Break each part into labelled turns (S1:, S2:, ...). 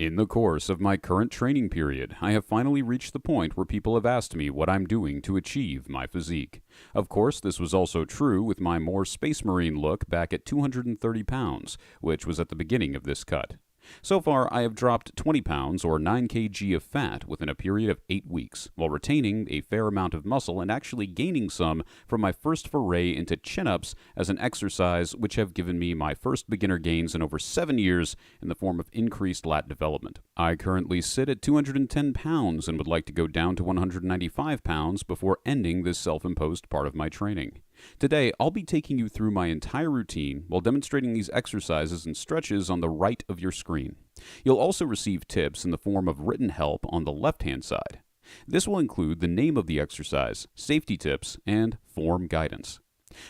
S1: In the course of my current training period, I have finally reached the point where people have asked me what I'm doing to achieve my physique. Of course, this was also true with my more Space Marine look back at 230 pounds, which was at the beginning of this cut. So far, I have dropped 20 pounds or 9 kg of fat within a period of 8 weeks, while retaining a fair amount of muscle and actually gaining some from my first foray into chin-ups as an exercise which have given me my first beginner gains in over 7 years in the form of increased lat development. I currently sit at 210 pounds and would like to go down to 195 pounds before ending this self-imposed part of my training. Today, I'll be taking you through my entire routine while demonstrating these exercises and stretches on the right of your screen. You'll also receive tips in the form of written help on the left-hand side. This will include the name of the exercise, safety tips, and form guidance.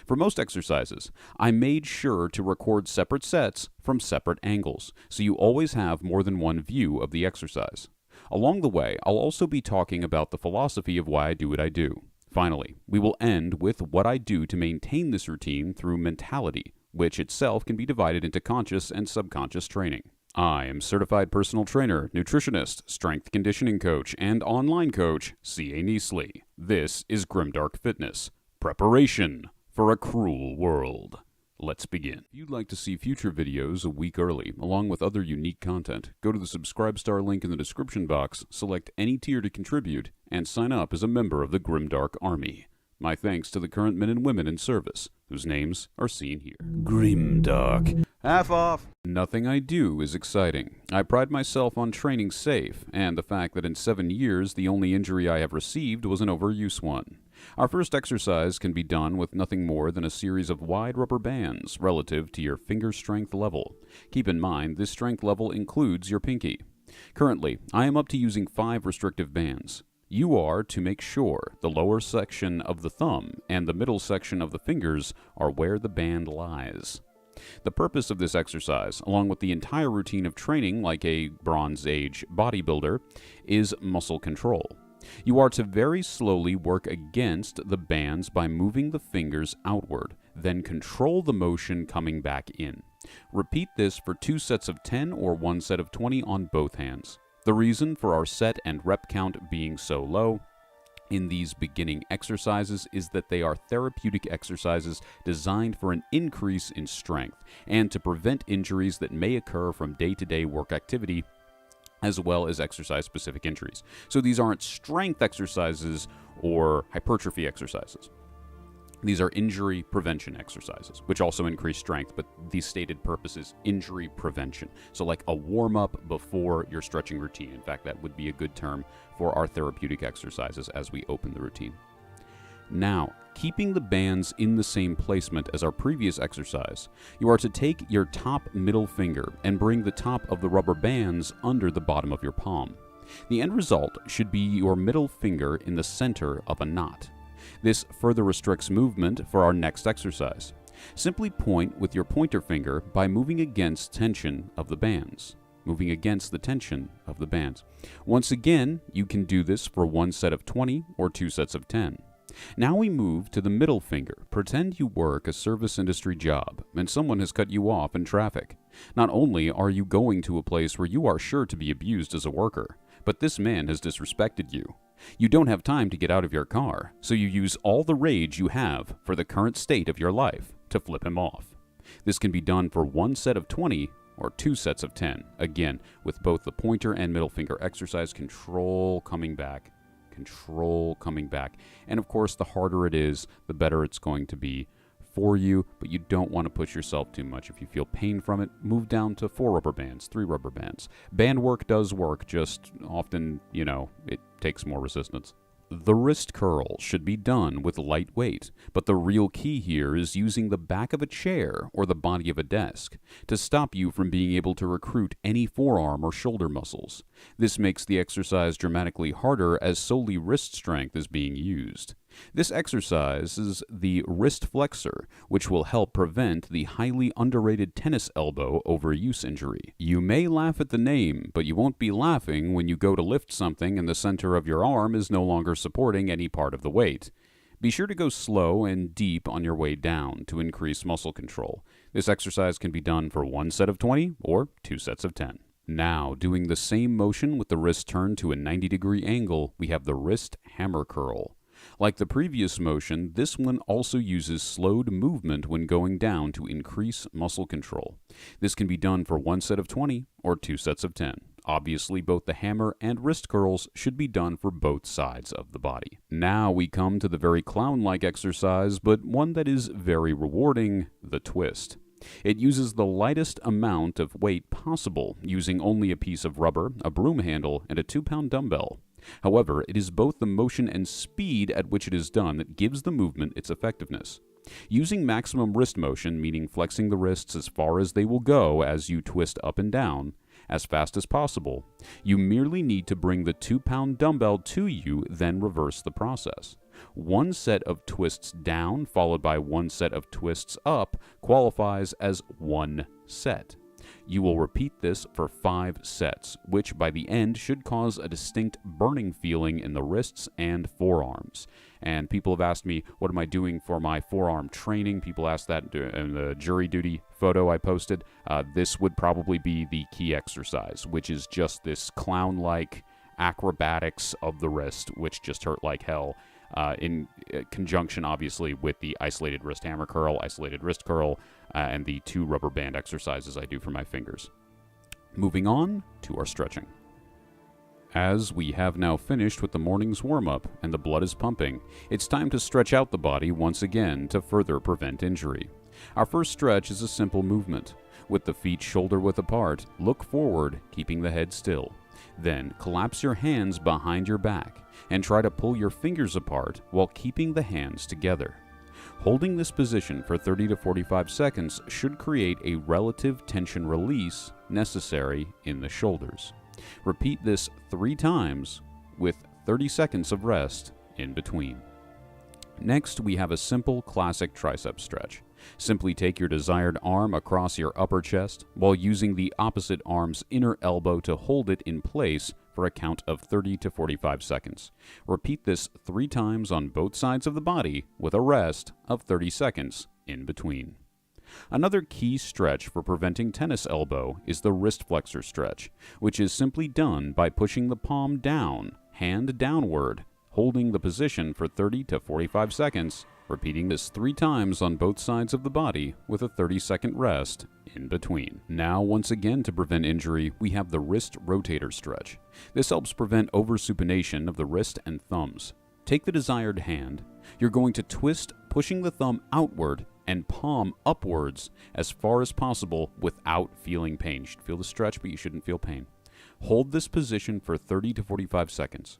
S1: For most exercises, I made sure to record separate sets from separate angles, so you always have more than one view of the exercise. Along the way, I'll also be talking about the philosophy of why I do what I do. Finally, we will end with what I do to maintain this routine through mentality, which itself can be divided into conscious and subconscious training. I am certified personal trainer, nutritionist, strength conditioning coach, and online coach, earnestly. This is Grimdark Fitness. Preparation for a cruel world. Let's begin. If you'd like to see future videos a week early, along with other unique content, go to the subscribe star link in the description box, select any tier to contribute, and sign up as a member of the Grimdark Army. My thanks to the current men and women in service, whose names are seen here. Grimdark. Half off! Nothing I do is exciting. I pride myself on training safe, and the fact that in 7 years the only injury I have received was an overuse one. Our first exercise can be done with nothing more than a series of wide rubber bands relative to your finger strength level. Keep in mind, this strength level includes your pinky. Currently, I am up to using 5 restrictive bands. You are to make sure the lower section of the thumb and the middle section of the fingers are where the band lies. The purpose of this exercise, along with the entire routine of training like a Bronze Age bodybuilder, is muscle control. You are to very slowly work against the bands by moving the fingers outward, then control the motion coming back in. Repeat this for 2 sets of 10 or 1 set of 20 on both hands. The reason for our set and rep count being so low in these beginning exercises is that they are therapeutic exercises designed for an increase in strength and to prevent injuries that may occur from day-to-day work activity, as well as exercise-specific injuries. So these aren't strength exercises or hypertrophy exercises. These are injury prevention exercises, which also increase strength, but the stated purpose is injury prevention. So like a warm-up before your stretching routine. In fact, that would be a good term for our therapeutic exercises as we open the routine. Now, keeping the bands in the same placement as our previous exercise, you are to take your top middle finger and bring the top of the rubber bands under the bottom of your palm. The end result should be your middle finger in the center of a knot. This further restricts movement for our next exercise. Simply point with your pointer finger by moving against tension of the bands. Moving against the tension of the bands. Once again, you can do this for 1 set of 20 or 2 sets of 10. Now we move to the middle finger. Pretend you work a service industry job and someone has cut you off in traffic. Not only are you going to a place where you are sure to be abused as a worker, but this man has disrespected you. You don't have time to get out of your car, so you use all the rage you have for the current state of your life to flip him off. This can be done for 1 set of 20 or 2 sets of 10. Again, with both the pointer and middle finger exercise, control coming back. Control coming back. And of course, the harder it is, the better it's going to be for you, but you don't want to push yourself too much. If you feel pain from it, move down to 4 rubber bands, 3 rubber bands. Band work does work, just often, it takes more resistance. The wrist curl should be done with light weight, but the real key here is using the back of a chair or the body of a desk to stop you from being able to recruit any forearm or shoulder muscles. This makes the exercise dramatically harder as solely wrist strength is being used. This exercise is the wrist flexor, which will help prevent the highly underrated tennis elbow overuse injury. You may laugh at the name, but you won't be laughing when you go to lift something and the center of your arm is no longer supporting any part of the weight. Be sure to go slow and deep on your way down to increase muscle control. This exercise can be done for 1 set of 20 or 2 sets of 10. Now, doing the same motion with the wrist turned to a 90-degree angle, we have the wrist hammer curl. Like the previous motion, this one also uses slowed movement when going down to increase muscle control. This can be done for one set of 20 or 2 sets of 10. Obviously, both the hammer and wrist curls should be done for both sides of the body. Now we come to the very clown-like exercise, but one that is very rewarding, the twist. It uses the lightest amount of weight possible, using only a piece of rubber, a broom handle, and a 2-pound dumbbell. However, it is both the motion and speed at which it is done that gives the movement its effectiveness. Using maximum wrist motion, meaning flexing the wrists as far as they will go as you twist up and down, as fast as possible, you merely need to bring the 2-pound dumbbell to you, then reverse the process. One set of twists down, followed by one set of twists up, qualifies as one set. You will repeat this for 5 sets, which by the end should cause a distinct burning feeling in the wrists and forearms. And people have asked me, what am I doing for my forearm training? People asked that in the jury duty photo I posted. This would probably be the key exercise, which is just this clown-like acrobatics of the wrist, which just hurt like hell. In conjunction, obviously, with the isolated wrist hammer curl, isolated wrist curl, and the 2 rubber band exercises I do for my fingers. Moving on to our stretching. As we have now finished with the morning's warm-up and the blood is pumping, it's time to stretch out the body once again to further prevent injury. Our first stretch is a simple movement. With the feet shoulder-width apart, look forward, keeping the head still. Then collapse your hands behind your back and try to pull your fingers apart while keeping the hands together. Holding this position for 30 to 45 seconds should create a relative tension release necessary in the shoulders. Repeat this 3 times with 30 seconds of rest in between. Next, we have a simple classic tricep stretch. Simply take your desired arm across your upper chest while using the opposite arm's inner elbow to hold it in place for a count of 30 to 45 seconds. Repeat this 3 times on both sides of the body with a rest of 30 seconds in between. Another key stretch for preventing tennis elbow is the wrist flexor stretch, which is simply done by pushing the palm down, hand downward, holding the position for 30 to 45 seconds, repeating this 3 times on both sides of the body with a 30-second rest in between. Now, once again, to prevent injury, we have the wrist rotator stretch. This helps prevent oversupination of the wrist and thumbs. Take the desired hand. You're going to twist, pushing the thumb outward and palm upwards as far as possible without feeling pain. You should feel the stretch, but you shouldn't feel pain. Hold this position for 30 to 45 seconds.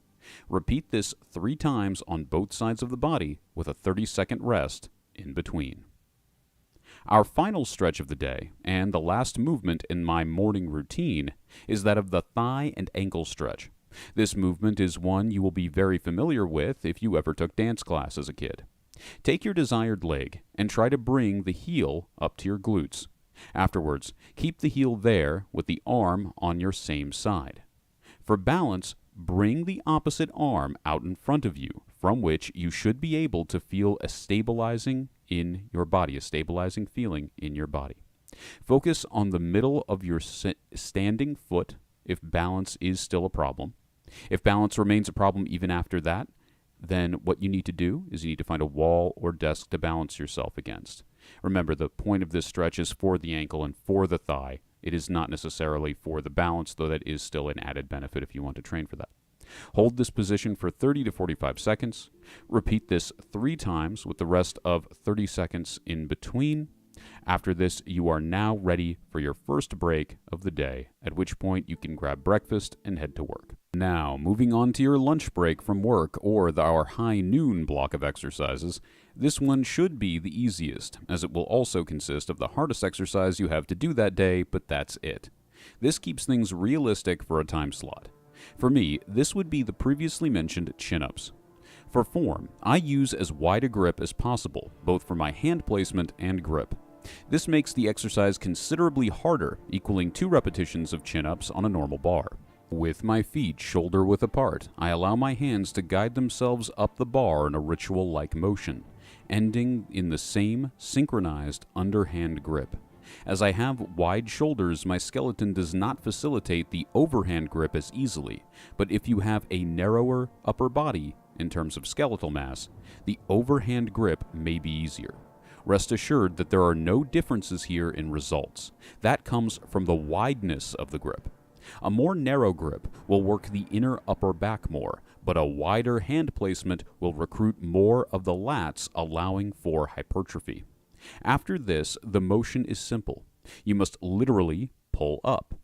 S1: Repeat this 3 times on both sides of the body with a 30-second rest in between. Our final stretch of the day, and the last movement in my morning routine, is that of the thigh and ankle stretch. This movement is one you will be very familiar with if you ever took dance class as a kid. Take your desired leg and try to bring the heel up to your glutes. Afterwards, keep the heel there with the arm on your same side. For balance, bring the opposite arm out in front of you, from which you should be able to feel a stabilizing in your body, a stabilizing feeling in your body. Focus on the middle of your standing foot if balance is still a problem. If balance remains a problem even after that, then what you need to do is you need to find a wall or desk to balance yourself against. Remember, the point of this stretch is for the ankle and for the thigh. It is not necessarily for the balance, though that is still an added benefit if you want to train for that. Hold this position for 30 to 45 seconds. Repeat this 3 times with the rest of 30 seconds in between. After this, you are now ready for your first break of the day, at which point you can grab breakfast and head to work. Now, moving on to your lunch break from work or our high noon block of exercises, this one should be the easiest, as it will also consist of the hardest exercise you have to do that day, but that's it. This keeps things realistic for a time slot. For me, this would be the previously mentioned chin-ups. For form, I use as wide a grip as possible, both for my hand placement and grip. This makes the exercise considerably harder, equaling 2 repetitions of chin-ups on a normal bar. With my feet shoulder-width apart, I allow my hands to guide themselves up the bar in a ritual-like motion, ending in the same synchronized underhand grip. As I have wide shoulders, my skeleton does not facilitate the overhand grip as easily, but if you have a narrower upper body in terms of skeletal mass, the overhand grip may be easier. Rest assured that there are no differences here in results. That comes from the wideness of the grip. A more narrow grip will work the inner upper back more, but a wider hand placement will recruit more of the lats, allowing for hypertrophy. After this, the motion is simple. You must literally pull up.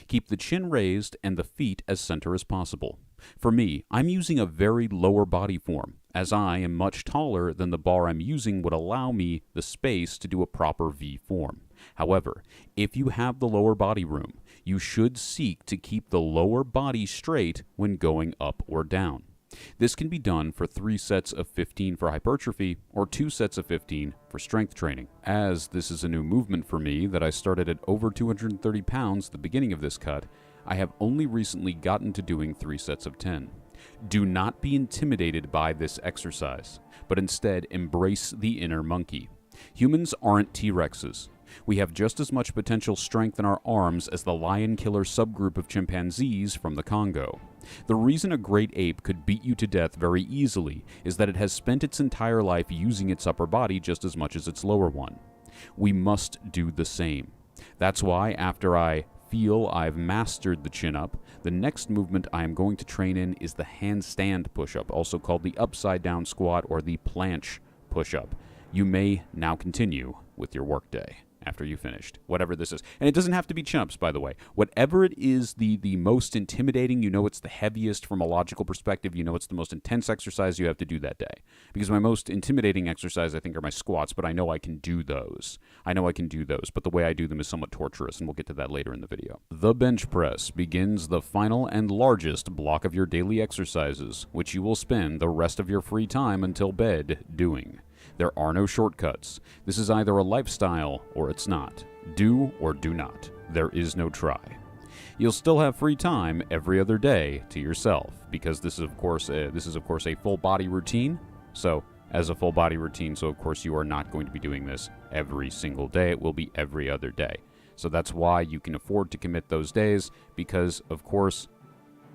S1: Keep the chin raised and the feet as center as possible. For me, I'm using a very lower body form, as I am much taller than the bar I'm using would allow me the space to do a proper V form. However, if you have the lower body room, you should seek to keep the lower body straight when going up or down. This can be done for 3 sets of 15 for hypertrophy or 2 sets of 15 for strength training. As this is a new movement for me that I started at over 230 pounds at the beginning of this cut, I have only recently gotten to doing 3 sets of 10. Do not be intimidated by this exercise, but instead embrace the inner monkey. Humans aren't T-Rexes. We have just as much potential strength in our arms as the lion killer subgroup of chimpanzees from the Congo. The reason a great ape could beat you to death very easily is that it has spent its entire life using its upper body just as much as its lower one. We must do the same. That's why after I feel I've mastered the chin-up, the next movement I am going to train in is the handstand push-up, also called the upside-down squat or the planche push-up. You may now continue with your workday after you finished, whatever this is. And it doesn't have to be chin-ups, by the way. Whatever it is the most intimidating, you know it's the heaviest from a logical perspective, you know it's the most intense exercise you have to do that day. Because my most intimidating exercise, I think, are my squats, but I know I can do those. But the way I do them is somewhat torturous, and we'll get to that later in the video. The bench press begins the final and largest block of your daily exercises, which you will spend the rest of your free time until bed doing. There are no shortcuts. This is either a lifestyle or it's not. Do or do not. There is no try. You'll still have free time every other day to yourself because this is of course a full body routine. So as a full body routine, so of course you are not going to be doing this every single day. It will be every other day. So that's why you can afford to commit those days because of course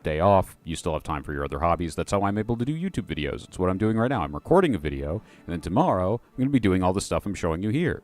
S1: day off, you still have time for your other hobbies. That's how I'm able to do YouTube videos. It's what I'm doing right now. I'm recording a video, and then tomorrow, I'm going to be doing all the stuff I'm showing you here.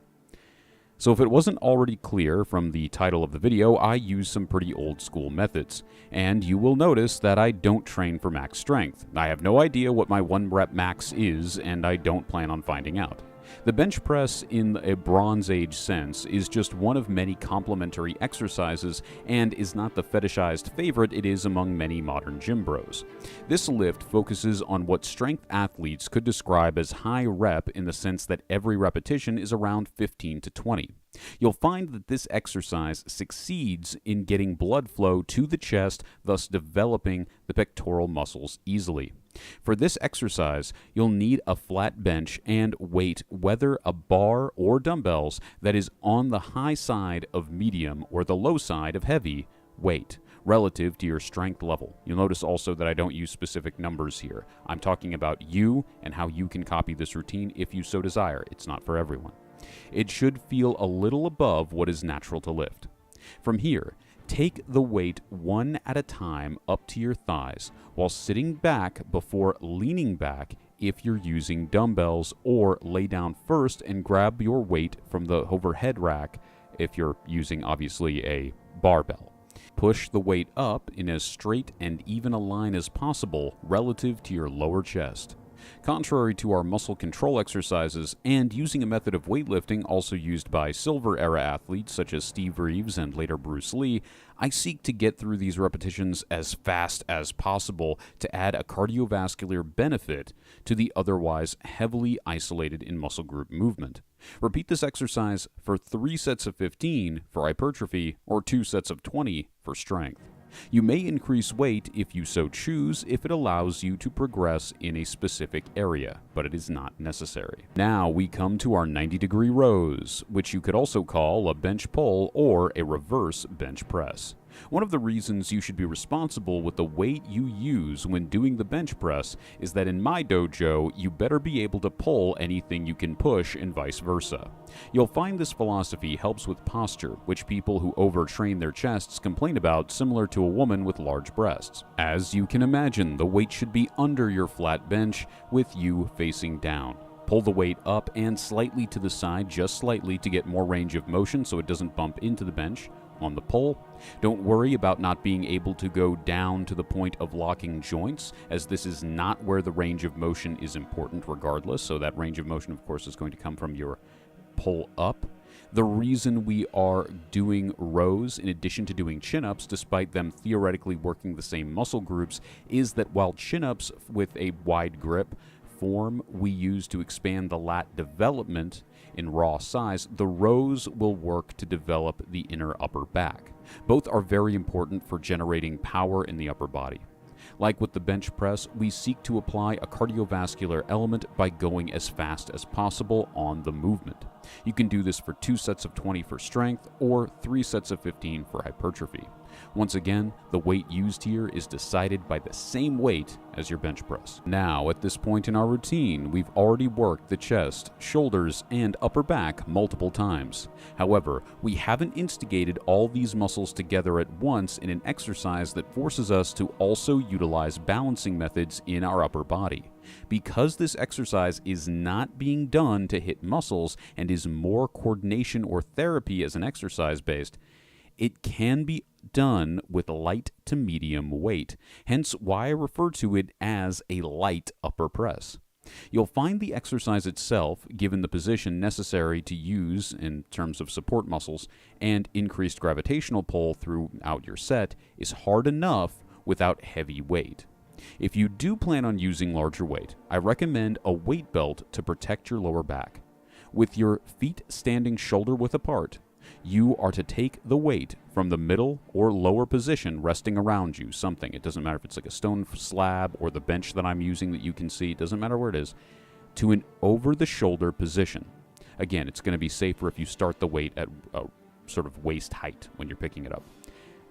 S1: So if it wasn't already clear from the title of the video, I use some pretty old school methods. And you will notice that I don't train for max strength. I have no idea what my 1 rep max is, and I don't plan on finding out. The bench press in a Bronze Age sense is just one of many complementary exercises and is not the fetishized favorite it is among many modern gym bros. This lift focuses on what strength athletes could describe as high rep in the sense that every repetition is around 15 to 20. You'll find that this exercise succeeds in getting blood flow to the chest, thus developing the pectoral muscles easily. For this exercise, you'll need a flat bench and weight, whether a bar or dumbbells, that is on the high side of medium or the low side of heavy weight, relative to your strength level. You'll notice also that I don't use specific numbers here. I'm talking about you and how you can copy this routine if you so desire. It's not for everyone. It should feel a little above what is natural to lift. From here, take the weight one at a time up to your thighs while sitting back before leaning back if you're using dumbbells, or lay down first and grab your weight from the overhead rack if you're using obviously a barbell. Push the weight up in as straight and even a line as possible relative to your lower chest. Contrary to our muscle control exercises, and using a method of weightlifting also used by silver-era athletes such as Steve Reeves and later Bruce Lee, I seek to get through these repetitions as fast as possible to add a cardiovascular benefit to the otherwise heavily isolated in muscle group movement. Repeat this exercise for 3 sets of 15 for hypertrophy or 2 sets of 20 for strength. You may increase weight if you so choose if it allows you to progress in a specific area, but it is not necessary. Now we come to our 90-degree rows, which you could also call a bench pull or a reverse bench press. One of the reasons you should be responsible with the weight you use when doing the bench press is that in my dojo, you better be able to pull anything you can push and vice versa. You'll find this philosophy helps with posture, which people who overtrain their chests complain about, similar to a woman with large breasts. As you can imagine, the weight should be under your flat bench with you facing down. Pull the weight up and slightly to the side, just slightly, to get more range of motion so it doesn't bump into the bench. On the pull, don't worry about not being able to go down to the point of locking joints, as this is not where the range of motion is important regardless. So that range of motion, of course, is going to come from your pull up. The reason we are doing rows in addition to doing chin-ups, despite them theoretically working the same muscle groups, is that while chin-ups with a wide grip form we use to expand the lat development in raw size, the rows will work to develop the inner upper back. Both are very important for generating power in the upper body. Like with the bench press, we seek to apply a cardiovascular element by going as fast as possible on the movement. You can do this for 2 sets of 20 for strength or 3 sets of 15 for hypertrophy. Once again, the weight used here is decided by the same weight as your bench press. Now, at this point in our routine, we've already worked the chest, shoulders, and upper back multiple times. However, we haven't instigated all these muscles together at once in an exercise that forces us to also utilize balancing methods in our upper body. Because this exercise is not being done to hit muscles and is more coordination or therapy as an exercise based, it can be done with light to medium weight, hence why I refer to it as a light upper press. You'll find the exercise itself, given the position necessary to use in terms of support muscles and increased gravitational pull throughout your set, is hard enough without heavy weight. If you do plan on using larger weight, I recommend a weight belt to protect your lower back. With your feet standing shoulder width apart, you are to take the weight from the middle or lower position resting around you, something. It doesn't matter if it's like a stone slab or the bench that I'm using that you can see, it doesn't matter where it is, to an over-the-shoulder position. Again, it's going to be safer if you start the weight at sort of waist height when you're picking it up.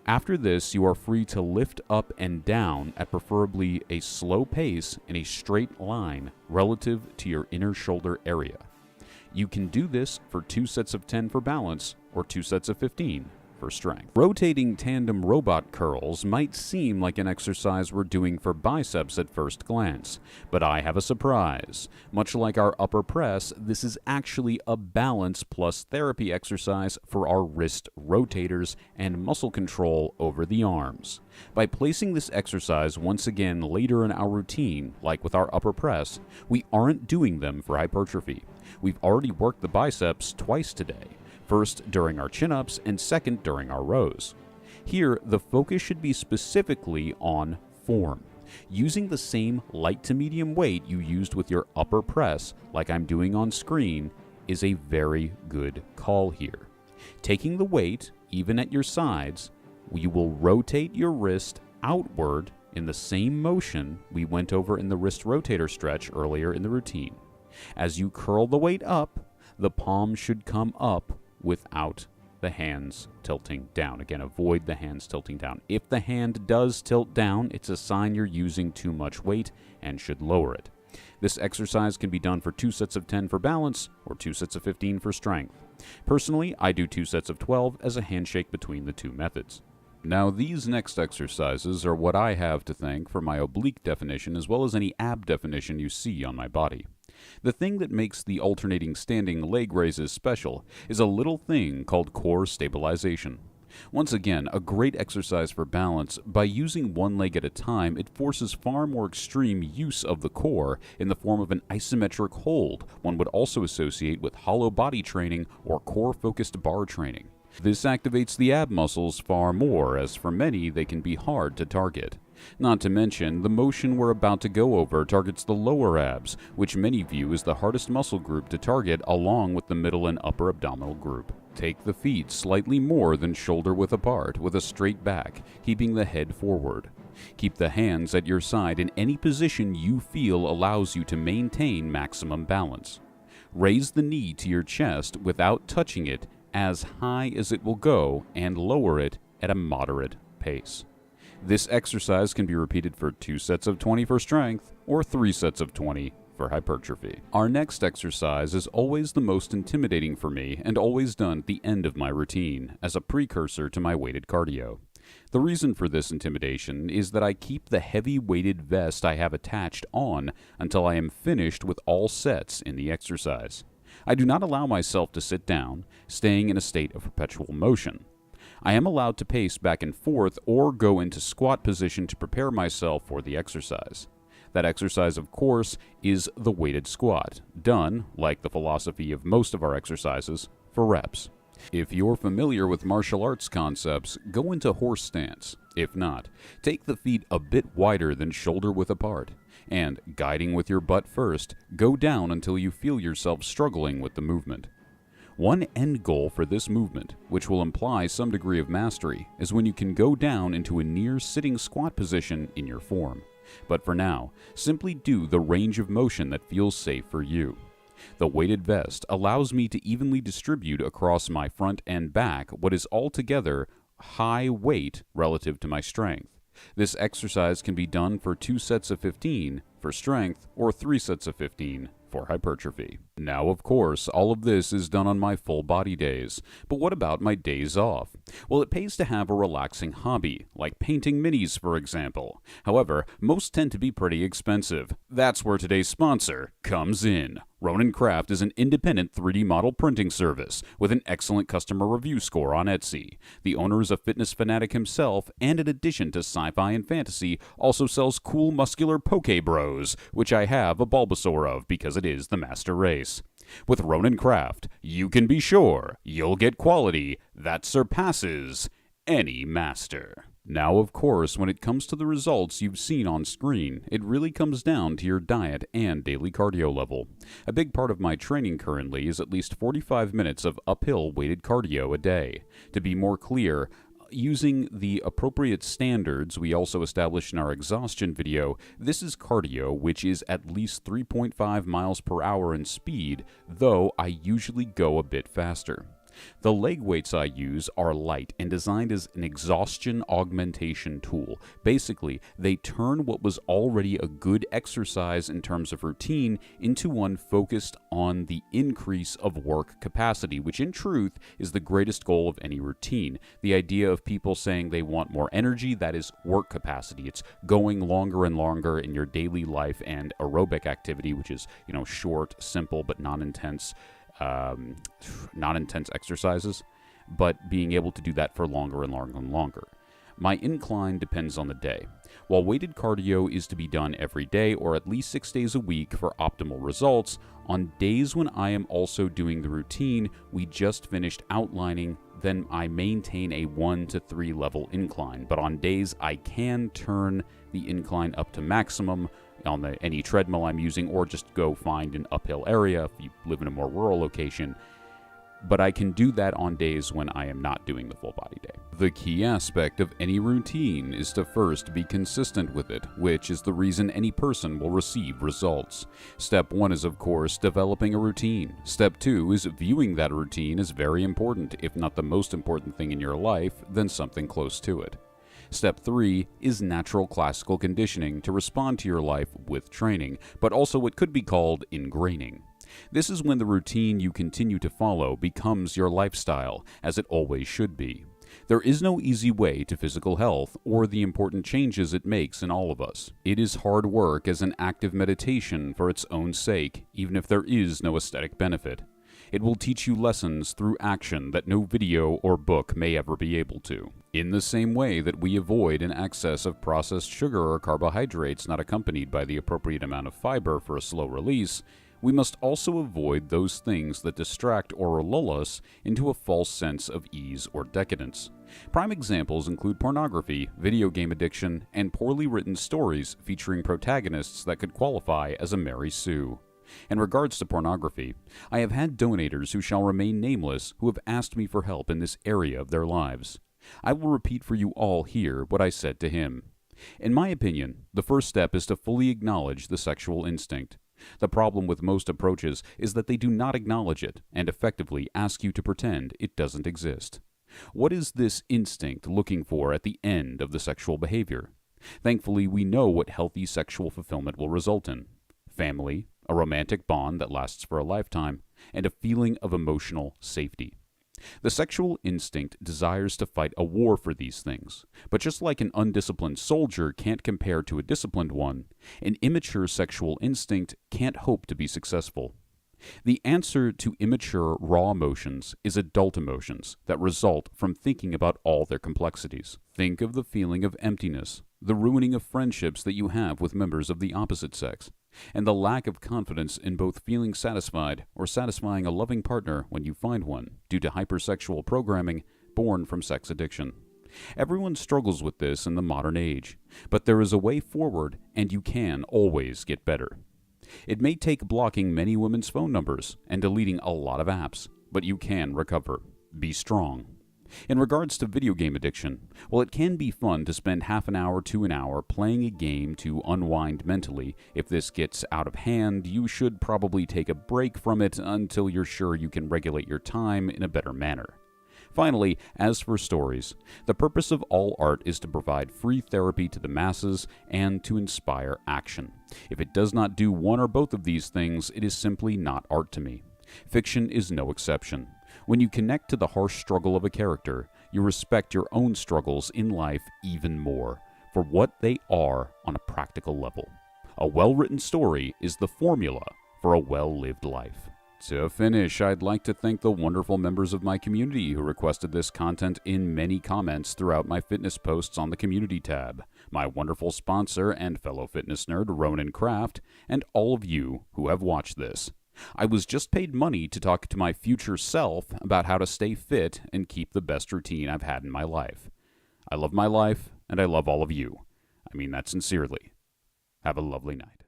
S1: After this, you are free to lift up and down at preferably a slow pace in a straight line relative to your inner shoulder area. You can do this for 2 sets of 10 for balance or 2 sets of 15 for strength. Rotating tandem robot curls might seem like an exercise we're doing for biceps at first glance, but I have a surprise. Much like our upper press, this is actually a balance plus therapy exercise for our wrist rotators and muscle control over the arms. By placing this exercise once again later in our routine, like with our upper press, we aren't doing them for hypertrophy. We've already worked the biceps twice today. First during our chin-ups, and second during our rows. Here, the focus should be specifically on form. Using the same light to medium weight you used with your upper press, like I'm doing on screen, is a very good call here. Taking the weight, even at your sides, you will rotate your wrist outward in the same motion we went over in the wrist rotator stretch earlier in the routine. As you curl the weight up, the palm should come up without the hands tilting down. Again, avoid the hands tilting down. If the hand does tilt down, it's a sign you're using too much weight and should lower it. This exercise can be done for 2 sets of 10 for balance or 2 sets of 15 for strength. Personally, I do 2 sets of 12 as a handshake between the two methods. Now, these next exercises are what I have to thank for my oblique definition as well as any ab definition you see on my body. The thing that makes the alternating standing leg raises special is a little thing called core stabilization. Once again, a great exercise for balance. By using one leg at a time, it forces far more extreme use of the core in the form of an isometric hold one would also associate with hollow body training or core-focused bar training. This activates the ab muscles far more, as for many they can be hard to target. Not to mention, the motion we're about to go over targets the lower abs, which many view as the hardest muscle group to target along with the middle and upper abdominal group. Take the feet slightly more than shoulder width apart with a straight back, keeping the head forward. Keep the hands at your side in any position you feel allows you to maintain maximum balance. Raise the knee to your chest without touching it as high as it will go and lower it at a moderate pace. This exercise can be repeated for 2 sets of 20 for strength or 3 sets of 20 for hypertrophy. Our next exercise is always the most intimidating for me and always done at the end of my routine as a precursor to my weighted cardio. The reason for this intimidation is that I keep the heavy weighted vest I have attached on until I am finished with all sets in the exercise. I do not allow myself to sit down, staying in a state of perpetual motion. I am allowed to pace back and forth or go into squat position to prepare myself for the exercise. That exercise, of course, is the weighted squat, done, like the philosophy of most of our exercises, for reps. If you're familiar with martial arts concepts, go into horse stance. If not, take the feet a bit wider than shoulder width apart, and, guiding with your butt first, go down until you feel yourself struggling with the movement. One end goal for this movement, which will imply some degree of mastery, is when you can go down into a near sitting squat position in your form. But for now, simply do the range of motion that feels safe for you. The weighted vest allows me to evenly distribute across my front and back what is altogether high weight relative to my strength. This exercise can be done for 2 sets of 15 for strength or 3 sets of 15 for hypertrophy. Now, of course, all of this is done on my full body days. But what about my days off? Well, it pays to have a relaxing hobby, like painting minis, for example. However, most tend to be pretty expensive. That's where today's sponsor comes in. Ronin Craft is an independent 3D model printing service with an excellent customer review score on Etsy. The owner is a fitness fanatic himself, and in addition to sci-fi and fantasy, also sells cool muscular Poke Bros, which I have a Bulbasaur of because it is the master race. With Ronin Craft, you can be sure you'll get quality that surpasses any master. Now, of course, when it comes to the results you've seen on screen, it really comes down to your diet and daily cardio level. A big part of my training currently is at least 45 minutes of uphill weighted cardio a day. To be more clear, using the appropriate standards we also established in our exhaustion video, this is cardio, which is at least 3.5 miles per hour in speed, though I usually go a bit faster. The leg weights I use are light and designed as an exhaustion augmentation tool. Basically, they turn what was already a good exercise in terms of routine into one focused on the increase of work capacity, which in truth is the greatest goal of any routine. The idea of people saying they want more energy, that is work capacity. It's going longer and longer in your daily life and aerobic activity, which is, short, simple, but non-intense exercises, but being able to do that for longer and longer and longer. My incline depends on the day. While weighted cardio is to be done every day or at least 6 days a week for optimal results, on days when I am also doing the routine we just finished outlining, then I maintain a 1 to 3 level incline. But on days I can turn the incline up to maximum on any treadmill I'm using, or just go find an uphill area if you live in a more rural location. But I can do that on days when I am not doing the full body day. The key aspect of any routine is to first be consistent with it, which is the reason any person will receive results. Step 1 is, of course, developing a routine. Step 2 is viewing that routine as very important, if not the most important thing in your life, then something close to it. Step 3 is natural classical conditioning to respond to your life with training, but also what could be called ingraining. This is when the routine you continue to follow becomes your lifestyle, as it always should be. There is no easy way to physical health or the important changes it makes in all of us. It is hard work as an active meditation for its own sake, even if there is no aesthetic benefit. It will teach you lessons through action that no video or book may ever be able to. In the same way that we avoid an excess of processed sugar or carbohydrates not accompanied by the appropriate amount of fiber for a slow release, we must also avoid those things that distract or lull us into a false sense of ease or decadence. Prime examples include pornography, video game addiction, and poorly written stories featuring protagonists that could qualify as a Mary Sue. In regards to pornography, I have had donators who shall remain nameless who have asked me for help in this area of their lives. I will repeat for you all here what I said to him. In my opinion, the first step is to fully acknowledge the sexual instinct. The problem with most approaches is that they do not acknowledge it and effectively ask you to pretend it doesn't exist. What is this instinct looking for at the end of the sexual behavior? Thankfully, we know what healthy sexual fulfillment will result in: family, a romantic bond that lasts for a lifetime, and a feeling of emotional safety. The sexual instinct desires to fight a war for these things, but just like an undisciplined soldier can't compare to a disciplined one, an immature sexual instinct can't hope to be successful. The answer to immature, raw emotions is adult emotions that result from thinking about all their complexities. Think of the feeling of emptiness, the ruining of friendships that you have with members of the opposite sex, and the lack of confidence in both feeling satisfied or satisfying a loving partner when you find one, due to hypersexual programming born from sex addiction. Everyone struggles with this in the modern age, but there is a way forward, and you can always get better. It may take blocking many women's phone numbers and deleting a lot of apps, but you can recover. Be strong. In regards to video game addiction, while it can be fun to spend half an hour to an hour playing a game to unwind mentally, if this gets out of hand, you should probably take a break from it until you're sure you can regulate your time in a better manner. Finally, as for stories, the purpose of all art is to provide free therapy to the masses and to inspire action. If it does not do one or both of these things, it is simply not art to me. Fiction is no exception. When you connect to the harsh struggle of a character, you respect your own struggles in life even more, for what they are on a practical level. A well-written story is the formula for a well-lived life. To finish, I'd like to thank the wonderful members of my community who requested this content in many comments throughout my fitness posts on the community tab, my wonderful sponsor and fellow fitness nerd, Ronan Craft, and all of you who have watched this. I was just paid money to talk to my future self about how to stay fit and keep the best routine I've had in my life. I love my life, and I love all of you. I mean that sincerely. Have a lovely night.